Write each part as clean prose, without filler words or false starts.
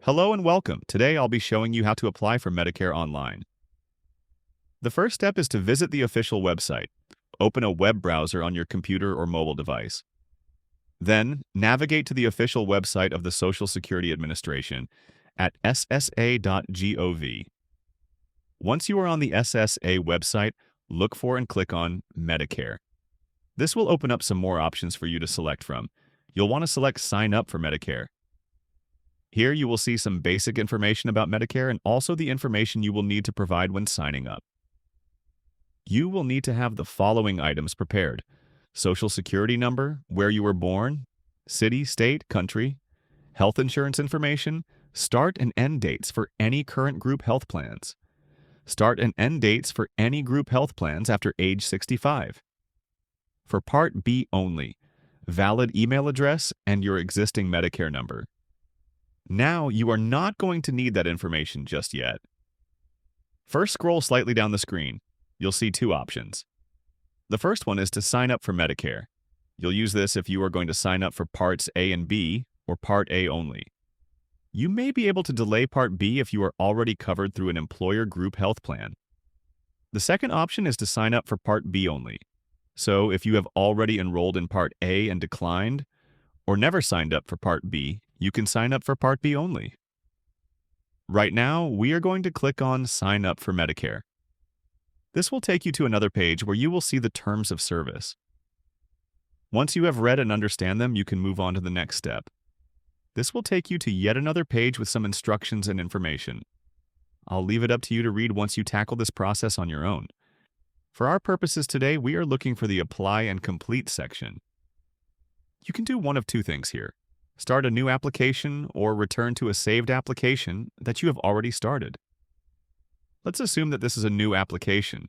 Hello and welcome. Today I'll be showing you how to apply for Medicare online. The first step is to visit the official website. Open a web browser on your computer or mobile device. Then, navigate to the official website of the Social Security Administration at ssa.gov. Once you are on the SSA website, look for and click on Medicare. This will open up some more options for you to select from. You'll want to select Sign Up for Medicare. Here you will see some basic information about Medicare and also the information you will need to provide when signing up. You will need to have the following items prepared: Social Security number, where you were born, city, state, country, health insurance information, start and end dates for any current group health plans, start and end dates for any group health plans after age 65. For Part B only, valid email address and your existing Medicare number. Now, you are not going to need that information just yet. First, scroll slightly down the screen. You'll see two options. The first one is to sign up for Medicare. You'll use this if you are going to sign up for Parts A and B or Part A only. You may be able to delay Part B if you are already covered through an employer group health plan. The second option is to sign up for Part B only. So, if you have already enrolled in Part A and declined, or never signed up for Part B, you can sign up for Part B only. Right now, we are going to click on Sign Up for Medicare. This will take you to another page where you will see the terms of service. Once you have read and understand them, you can move on to the next step. This will take you to yet another page with some instructions and information. I'll leave it up to you to read once you tackle this process on your own. For our purposes today, we are looking for the Apply and Complete section. You can do one of two things here: start a new application or return to a saved application that you have already started. Let's assume that this is a new application.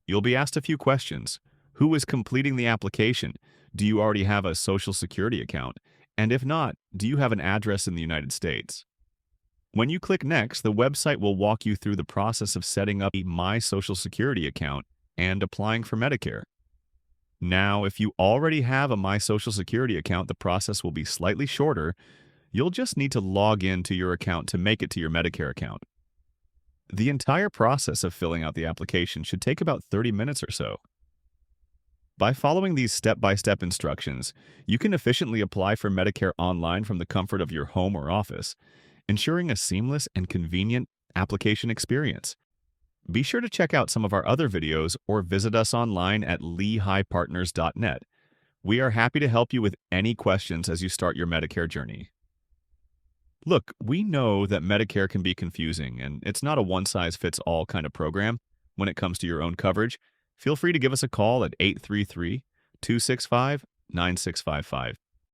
You'll be asked a few questions. Who is completing the application? Do you already have a Social Security account? And if not, do you have an address in the United States? When you click Next, the website will walk you through the process of setting up a My Social Security account and applying for Medicare. Now, if you already have a My Social Security account, the process will be slightly shorter. You'll just need to log in to your account to make it to your Medicare account. The entire process of filling out the application should take about 30 minutes or so. By following these step-by-step instructions, you can efficiently apply for Medicare online from the comfort of your home or office, ensuring a seamless and convenient application experience. Be sure to check out some of our other videos or visit us online at lehighpartners.net. We are happy to help you with any questions as you start your Medicare journey. Look, we know that Medicare can be confusing, and it's not a one-size-fits-all kind of program when it comes to your own coverage. Feel free to give us a call at 833-265-9655.